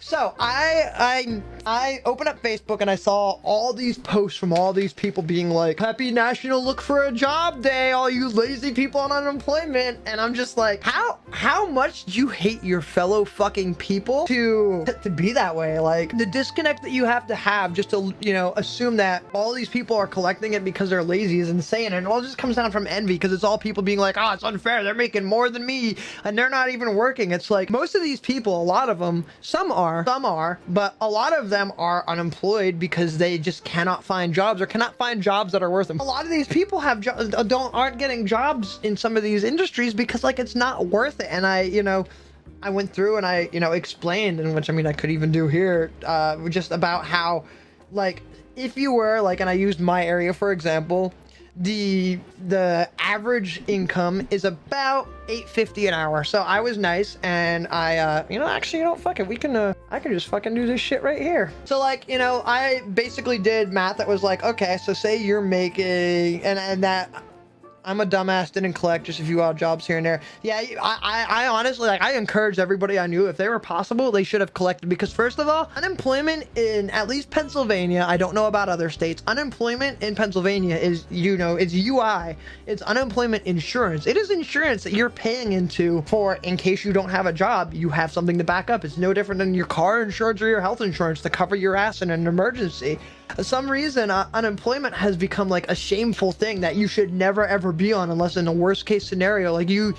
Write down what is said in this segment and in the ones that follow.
So I opened up Facebook and I saw all these posts from all these people being like, happy National Look for a Job Day, all you lazy people on unemployment. And I'm just like, how much do you hate your fellow fucking people to be that way? Like, the disconnect that you have just to, you know, assume that all these people are collecting it because they're lazy is insane. And it all just comes down from envy, because it's all people being like, oh, it's unfair, they're making more than me and they're not even working. It's like, most of these people, a lot of them, some are, but a lot of them are unemployed because they just cannot find jobs, or cannot find jobs that are worth them. A lot of these people aren't getting jobs in some of these industries because, like, it's not worth it. And I went through and I, explained, and which, I mean, I could even do here, just about how, like, if you were like, and I used my area for example, the average income is about $8.50 an hour. So I was nice, and I actually, fuck it, I can just fucking do this shit right here. So, like, I basically did math that was like, okay, so say you're making, and that I'm a dumbass, didn't collect just a few odd jobs here and there. Yeah, I honestly, like, I encouraged everybody I knew, if they were possible, they should have collected, because first of all, unemployment in at least Pennsylvania, I don't know about other states, unemployment in Pennsylvania is, it's UI, it's unemployment insurance. It is insurance that you're paying into for, in case you don't have a job, you have something to back up. It's no different than your car insurance or your health insurance to cover your ass in an emergency. For some reason, unemployment has become like a shameful thing that you should never ever be on, unless in a worst case scenario. Like, you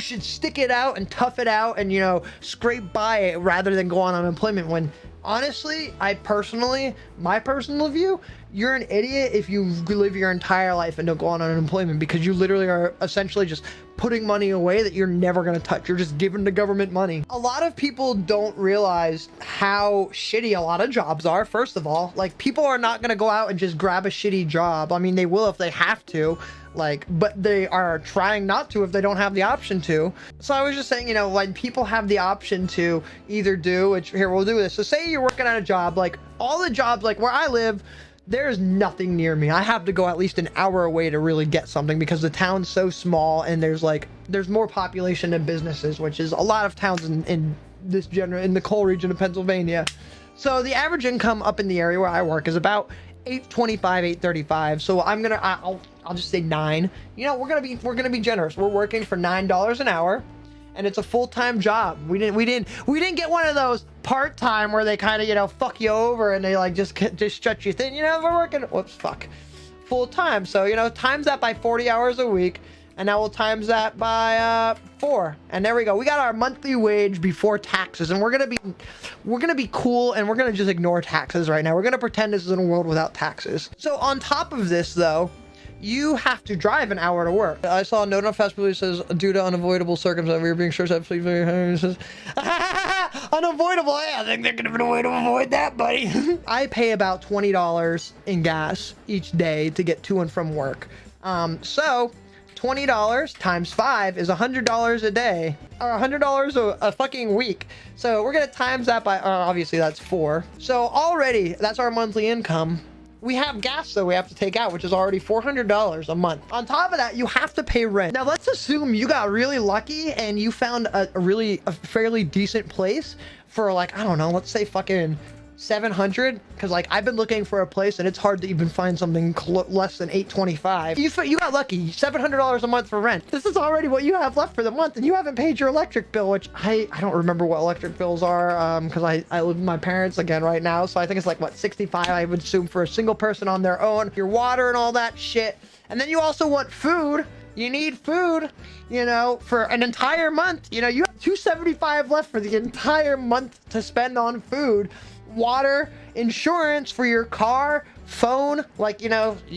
should stick it out and tough it out and, scrape by it rather than go on unemployment, when honestly, my personal view, you're an idiot if you live your entire life and don't go on unemployment, because you literally are essentially just putting money away that you're never going to touch. You're just giving the government money. A lot of people don't realize how shitty a lot of jobs are. First of all, like, people are not going to go out and just grab a shitty job. I mean, they will if they have to, like, but they are trying not to if they don't have the option to. So I was just saying, when people have the option to either do, which, here, we'll do this. So say you're working at a job, like, all the jobs, like where I live, there's nothing near me. I have to go at least an hour away to really get something, because the town's so small, and there's more population than businesses, which is a lot of towns in the coal region of Pennsylvania. So the average income up in the area where I work is about $8.25, $8.35. So I'll just say $9. We're gonna be generous. We're working for $9 an hour, and it's a full-time job. We didn't get one of those part-time where they kind of, fuck you over and they like just stretch you thin. We're working, full-time. So, times that by 40 hours a week, and now we'll times that by 4. And there we go. We got our monthly wage before taxes, and we're gonna be cool, and we're gonna just ignore taxes right now. We're gonna pretend this is in a world without taxes. So on top of this, though, you have to drive an hour to work. I saw a note on Facebook that says, due to unavoidable circumstances, we are being short-staffed, please. It says, unavoidable. I think they're gonna find a way to avoid that, buddy. I pay about $20 in gas each day to get to and from work. So $20 times 5 is $100 a day, or $100 a fucking week. So we're gonna times that by, obviously that's 4. So already that's our monthly income. We have gas, though, we have to take out, which is already $400 a month. On top of that, you have to pay rent. Now, let's assume you got really lucky and you found a fairly decent place for, like, I don't know, let's say fucking $700, because, like, I've been looking for a place and it's hard to even find something less than $825. You got lucky, $700 a month for rent. This is already what you have left for the month, and you haven't paid your electric bill, which I don't remember what electric bills are, because I live with my parents again right now, so I think it's like, what, $65, I would assume, for a single person on their own. Your water and all that shit. And then you also want food. You need food, for an entire month. You have $275 left for the entire month to spend on food, water, insurance for your car, phone, like, you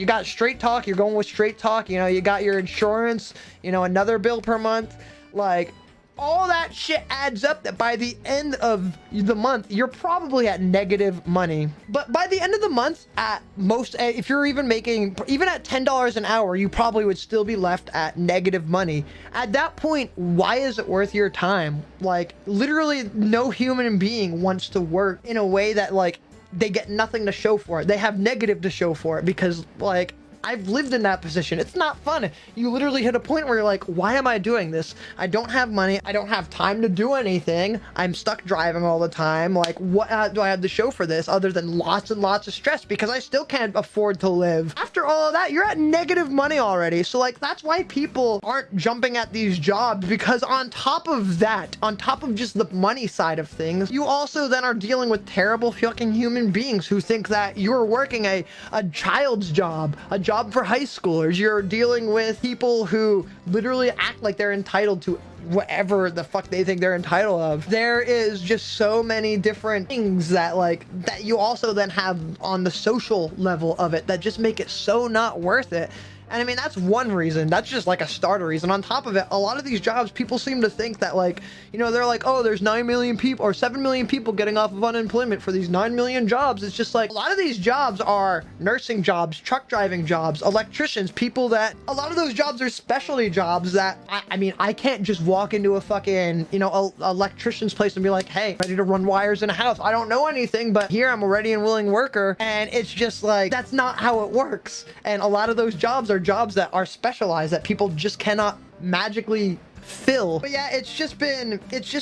got Straight Talk, you're going with Straight Talk, you got your insurance, another bill per month, like, all that shit adds up that by the end of the month, you're probably at negative money. But by the end of the month, at most, if you're even making, even at $10 an hour, you probably would still be left at negative money. At that point, why is it worth your time? Like, literally no human being wants to work in a way that, like, they get nothing to show for it. They have negative to show for it, because, like, I've lived in that position. It's not fun. You literally hit a point where you're like, why am I doing this? I don't have money. I don't have time to do anything. I'm stuck driving all the time. Like, what do I have to show for this other than lots and lots of stress because I still can't afford to live? After all of that, you're at negative money already. So like, that's why people aren't jumping at these jobs, because on top of that, on top of just the money side of things, you also then are dealing with terrible fucking human beings who think that you're working a child's job, a job for high schoolers. You're dealing with people who literally act like they're entitled to whatever the fuck they think they're entitled of. There is just so many different things that like that you also then have on the social level of it that just make it so not worth it. And I mean, that's one reason. That's just like a starter reason. On top of it, a lot of these jobs, people seem to think that like, you know, they're like, oh, there's 9 million people or 7 million people getting off of unemployment for these 9 million jobs. It's just like, a lot of these jobs are nursing jobs, truck driving jobs, electricians, people that, a lot of those jobs are specialty jobs that, I mean, I can't just walk into a fucking, you know, electrician's place and be like, hey, ready to run wires in a house. I don't know anything, but here I'm a ready and willing worker. And it's just like, that's not how it works. And a lot of those jobs are jobs that are specialized that people just cannot magically fill. But yeah, it's just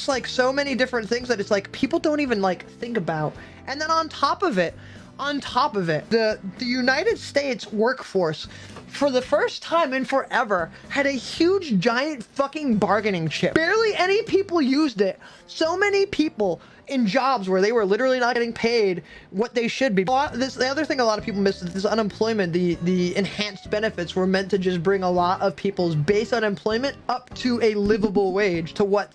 like so many different things that it's like people don't even like think about. And then on top of it, the United States workforce for the first time in forever had a huge giant fucking bargaining chip. Barely any people used it. So many people in jobs where they were literally not getting paid what they should be. The other thing a lot of people miss is this unemployment, the enhanced benefits were meant to just bring a lot of people's base unemployment up to a livable wage, to what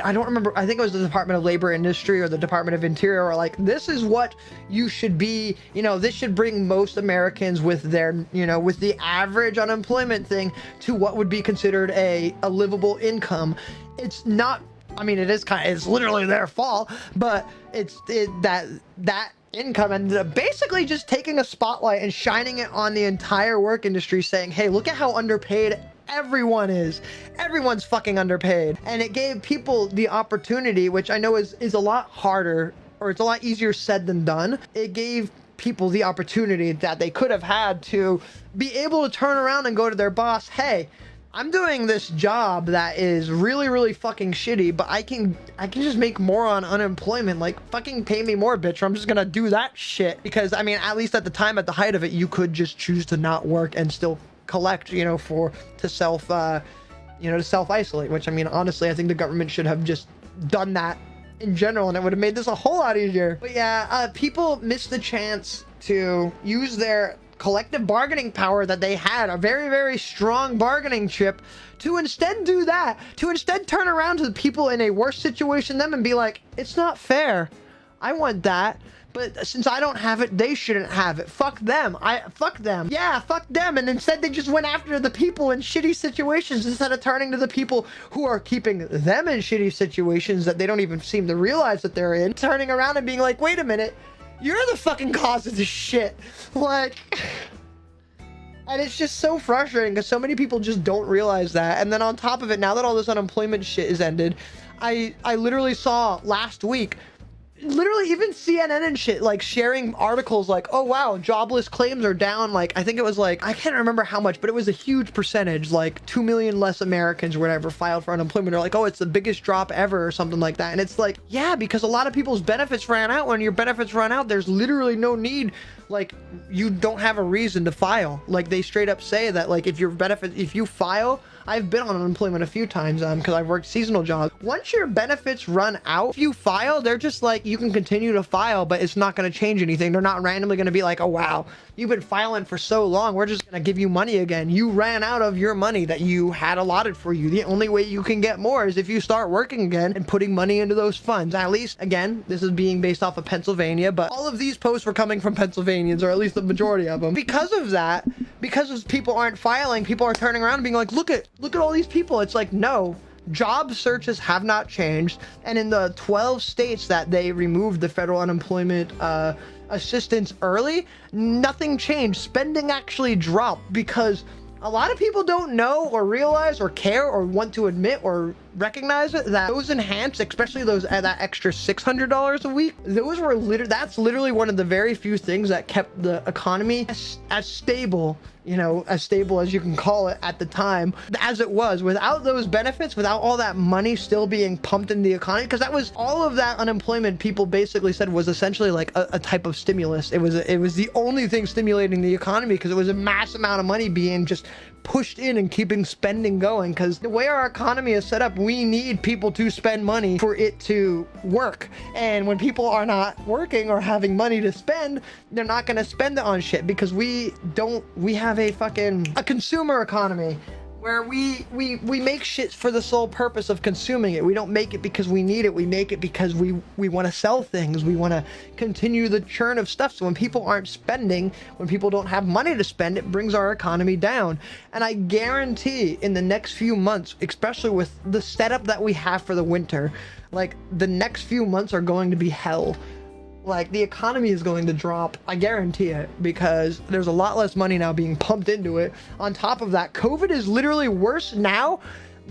I don't remember. I think it was the Department of Labor Industry or the Department of Interior, or like, this is what you should be, you know, this should bring most Americans with their, you know, with the average unemployment thing to what would be considered a livable income. It's not, I mean, it's literally their fault, but that income ended up basically just taking a spotlight and shining it on the entire work industry, saying, hey, look at how underpaid everyone is. Everyone's fucking underpaid. And it gave people the opportunity, which I know is a lot harder, or it's a lot easier said than done. It gave people the opportunity that they could have had to be able to turn around and go to their boss, hey, I'm doing this job that is really, really fucking shitty, but I can just make more on unemployment. Like, fucking pay me more, bitch, or I'm just gonna do that shit. Because, I mean, at least at the time, at the height of it, you could just choose to not work and still collect, you know, to self-isolate, which, I mean, honestly, I think the government should have just done that in general, and it would have made this a whole lot easier. But yeah, people missed the chance to use their collective bargaining power that they had, a very, very strong bargaining chip, to instead do that, to instead turn around to the people in a worse situation than them and be like, it's not fair. I want that. But since I don't have it, they shouldn't have it. Fuck them. Fuck them. Yeah, fuck them. And instead they just went after the people in shitty situations instead of turning to the people who are keeping them in shitty situations that they don't even seem to realize that they're in. Turning around and being like, wait a minute, you're the fucking cause of this shit. Like, and it's just so frustrating because so many people just don't realize that. And then on top of it, now that all this unemployment shit is ended, I literally saw last week, literally even CNN and shit, like, sharing articles like, oh wow, jobless claims are down, like, I think it was like, I can't remember how much, but it was a huge percentage, like 2 million less Americans or whatever filed for unemployment. They're like, oh, it's the biggest drop ever or something like that. And it's like, yeah, because a lot of people's benefits ran out. When your benefits run out, there's literally no need, like, you don't have a reason to file. Like, they straight up say that, like, if you file, I've been on unemployment a few times because I've worked seasonal jobs. Once your benefits run out, if you file, they're just like, you can continue to file, but it's not going to change anything. They're not randomly going to be like, oh wow, you've been filing for so long, we're just going to give you money again. You ran out of your money that you had allotted for you. The only way you can get more is if you start working again and putting money into those funds. At least, again, this is being based off of Pennsylvania, but all of these posts were coming from Pennsylvanians, or at least the majority of them. Because of that, because people aren't filing, people are turning around and being like, look at all these people. It's like, no, job searches have not changed. And in the 12 states that they removed the federal unemployment assistance early, nothing changed. Spending actually dropped because a lot of people don't know or realize or care or want to admit or recognize it that those enhanced, especially those that extra $600 a week, those were that's literally one of the very few things that kept the economy as stable, you know, as stable as you can call it at the time as it was. Without those benefits, without all that money still being pumped in the economy, because that was all of that unemployment people basically said was essentially like a type of stimulus. It was the only thing stimulating the economy, because it was a mass amount of money being just pushed in and keeping spending going. Because the way our economy is set up, we need people to spend money for it to work, and when people are not working or having money to spend, they're not going to spend it on shit, because we have a consumer economy where we make shit for the sole purpose of consuming it. We don't make it because we need it. We make it because we want to sell things. We want to continue the churn of stuff. So when people aren't spending, when people don't have money to spend, it brings our economy down. And I guarantee in the next few months, especially with the setup that we have for the winter, like the next few months are going to be hell. Like the economy is going to drop, I guarantee it, because there's a lot less money now being pumped into it. On top of that, COVID is literally worse now.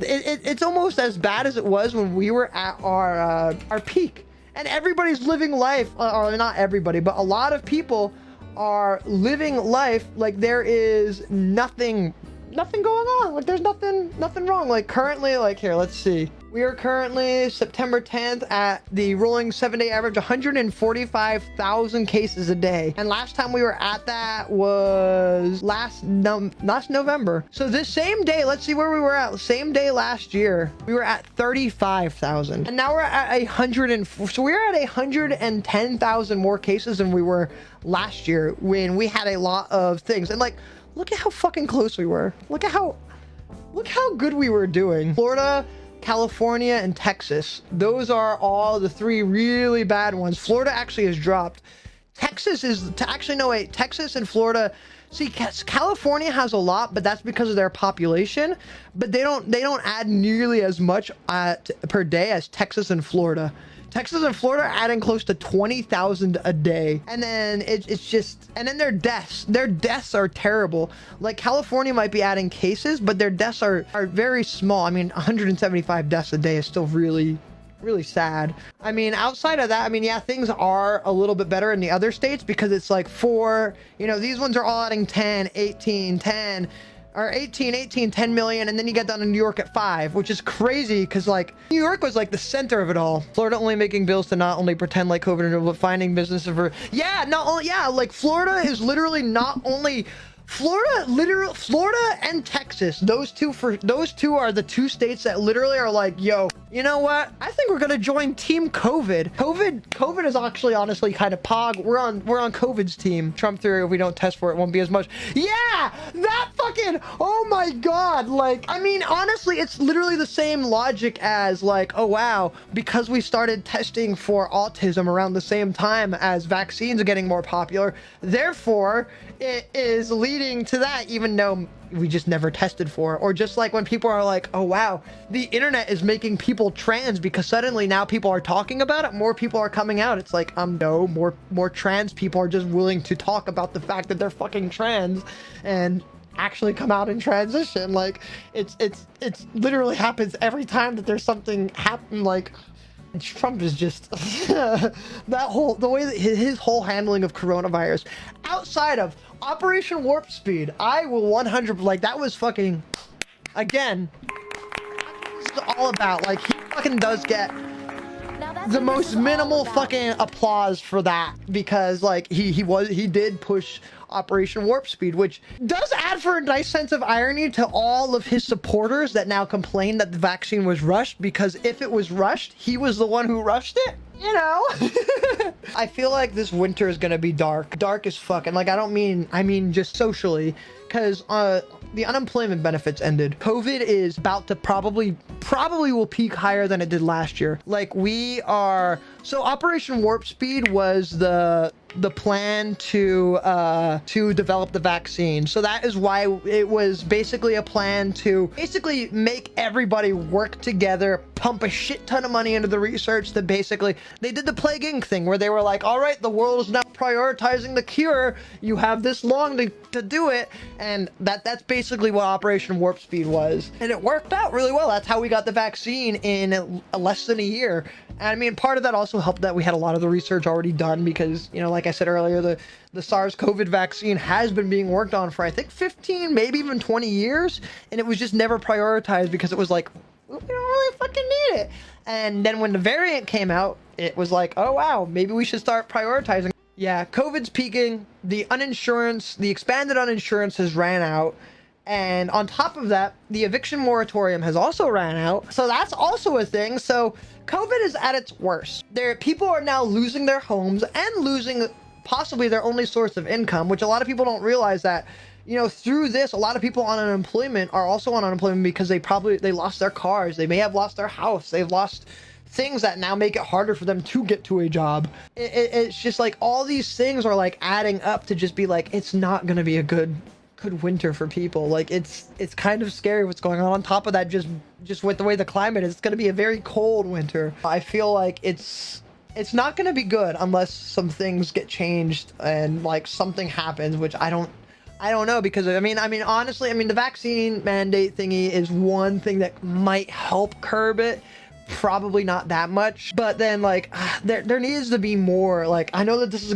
It's almost as bad as it was when we were at our peak, and everybody's living life, or not everybody, but a lot of people are living life like there is nothing going on. Like there's nothing wrong. Like currently, like here, let's see. We are currently September 10th at the rolling 7-day average, 145,000 cases a day. And last time we were at that was last November. So this same day, let's see where we were at. Same day last year, we were at 35,000. And now we're at 104. So we're at 110,000 more cases than we were last year when we had a lot of things. And like, look at how fucking close we were. Look how good we were doing. Florida, California, and Texas. Those are all the three really bad ones. Florida actually has dropped. Texas and Florida. See, California has a lot, but that's because of their population. But they don't add nearly as much per day as Texas and Florida. Texas and Florida are adding close to 20,000 a day. And then it's just, and then their deaths are terrible. Like California might be adding cases, but their deaths are very small. I mean, 175 deaths a day is still really sad. I mean, outside of that, I mean, yeah, things are a little bit better in the other states, because it's like these ones are all adding 10, 18, 10, or 18, 10 million, and then you get down to New York at 5, which is crazy, because like New York was like the center of it all. Florida only making bills to not only pretend like COVID, but finding business for, like Florida is literally not only Florida and Texas. Those two are the two states that literally are like, yo, you know what? I think we're gonna join Team COVID. COVID is actually honestly kind of pog. We're on COVID's team. Trump theory, if we don't test for it, won't be as much. Yeah, that fucking, oh my god. Like, I mean, honestly, it's literally the same logic as like, oh wow, because we started testing for autism around the same time as vaccines are getting more popular, therefore it is leading to that, even though we just never tested for it. Or just like when people are like, oh wow, the internet is making people trans because suddenly now people are talking about it, more people are coming out. It's like, no, more trans people are just willing to talk about the fact that they're fucking trans and actually come out and transition. Like it's literally happens every time that there's something happen. Like Trump is just the way that his whole handling of coronavirus, outside of Operation Warp Speed, I will 100, like, that was fucking, again, it's all about, like, he fucking does get the most minimal fucking applause for that, because like he did push Operation Warp Speed, which does add for a nice sense of irony to all of his supporters that now complain that the vaccine was rushed, because if it was rushed, he was the one who rushed it, you know. I feel like this winter is gonna be dark as fuck, and like I mean just socially, because the unemployment benefits ended. COVID is about to probably will peak higher than it did last year. Like so Operation Warp Speed was the plan to develop the vaccine. So that is why it was basically a plan to basically make everybody work together, pump a shit ton of money into the research. That basically they did the Plague Inc. thing where they were like, all right, the world is now prioritizing the cure. You have this long to do it. And that's basically what Operation Warp Speed was. And it worked out really well. That's how we got the vaccine in less than a year. And I mean, part of that also helped that we had a lot of the research already done because, you know, like I said earlier, the SARS-CoV vaccine has been being worked on for, I think, 15, maybe even 20 years. And it was just never prioritized because it was like, we don't really fucking need it. And then when the variant came out, it was like, oh, wow, maybe we should start prioritizing. Yeah, COVID's peaking. The expanded uninsurance has ran out. And on top of that, the eviction moratorium has also ran out. So that's also a thing. So COVID is at its worst. People are now losing their homes and losing possibly their only source of income, which a lot of people don't realize that, you know, through this, a lot of people on unemployment are also on unemployment because they lost their cars. They may have lost their house. They've lost things that now make it harder for them to get to a job. It's just like all these things are like adding up to just be like, it's not going to be a good winter for people. Like it's kind of scary what's going on. On top of that, just with the way the climate is, it's going to be a very cold winter. I feel like it's not going to be good unless some things get changed and like something happens, which I don't know, because I mean honestly, I mean the vaccine mandate thingy is one thing that might help curb it. Probably not that much, but then like there needs to be more. Like, I know that this is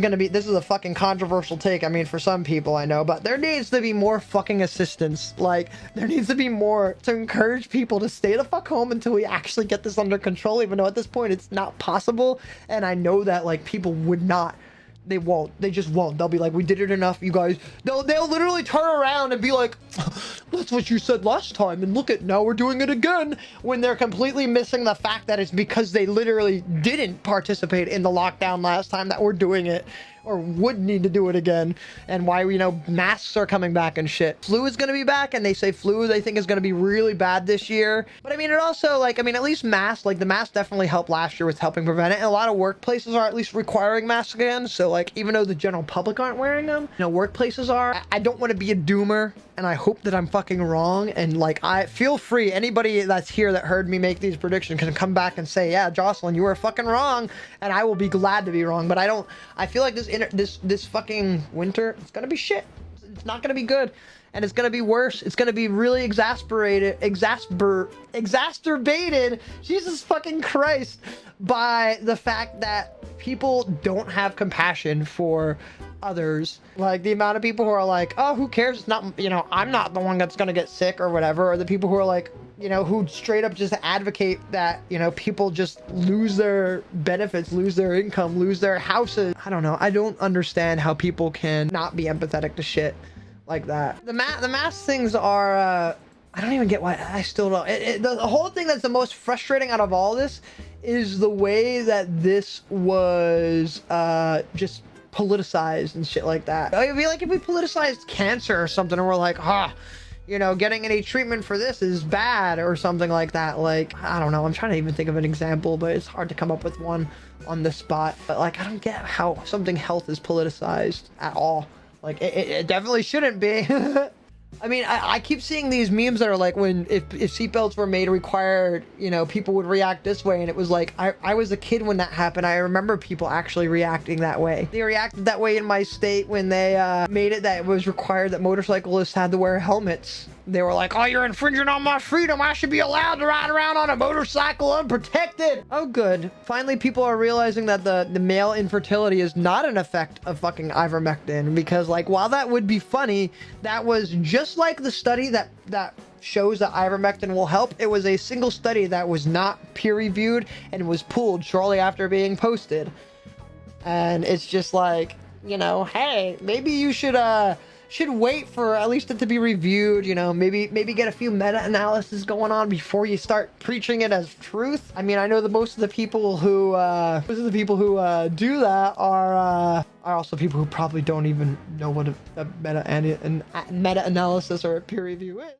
a fucking controversial take, I mean, for some people, I know, but there needs to be more fucking assistance. Like, there needs to be more to encourage people to stay the fuck home until we actually get this under control, even though at this point it's not possible. And I know that like people would not, they just won't. They'll be like, we did it enough, you guys. They'll literally turn around and be like, that's what you said last time, and look at, now we're doing it again, when they're completely missing the fact that it's because they literally didn't participate in the lockdown last time that we're doing it, or would need to do it again, and why, you know, masks are coming back and shit. Flu is going to be back, and they say flu, they think, is going to be really bad this year. But I mean, it also, like, I mean, at least masks, like the masks definitely helped last year with helping prevent it, and a lot of workplaces are at least requiring masks again. So like, even though the general public aren't wearing them, you know, workplaces are. I don't want to be a doomer, and I hope that I'm fucking wrong, and like, I feel free, anybody that's here that heard me make these predictions can come back and say, yeah, Joselyn, you were fucking wrong, and I will be glad to be wrong. But I feel like this fucking winter, it's gonna be shit. It's not gonna be good, and it's gonna be worse. It's gonna be really exacerbated, Jesus fucking Christ, by the fact that people don't have compassion for others. Like the amount of people who are like, oh, who cares? It's not, you know, I'm not the one that's gonna get sick or whatever. Or the people who are like, you know, who straight up just advocate that, you know, people just lose their benefits, lose their income, lose their houses. I don't know. I don't understand how people can not be empathetic to shit like that. The mask things are, I don't even get why. I still don't. The whole thing that's the most frustrating out of all this is the way that this was just politicized and shit like that. It would be like if we politicized cancer or something, and we're like, you know, getting any treatment for this is bad or something like that. Like, I don't know. I'm trying to even think of an example, but it's hard to come up with one on the spot. But like, I don't get how something health is politicized at all. Like, it definitely shouldn't be. I mean, I keep seeing these memes that are like, if seatbelts were made required, you know, people would react this way. And it was like, I was a kid when that happened. I remember people actually reacting that way. They reacted that way in my state when they made it that it was required that motorcyclists had to wear helmets. They were like, oh, you're infringing on my freedom. I should be allowed to ride around on a motorcycle unprotected. Oh, good. Finally, people are realizing that the male infertility is not an effect of fucking ivermectin. Because, like, while that would be funny, that was just like the study that shows that ivermectin will help. It was a single study that was not peer-reviewed and was pulled shortly after being posted. And it's just like, you know, hey, maybe you should wait for at least it to be reviewed, you know, maybe get a few meta-analysis going on before you start preaching it as truth. I mean, I know that most of the people who do that are also people who probably don't even know what a meta-analysis or a peer review is.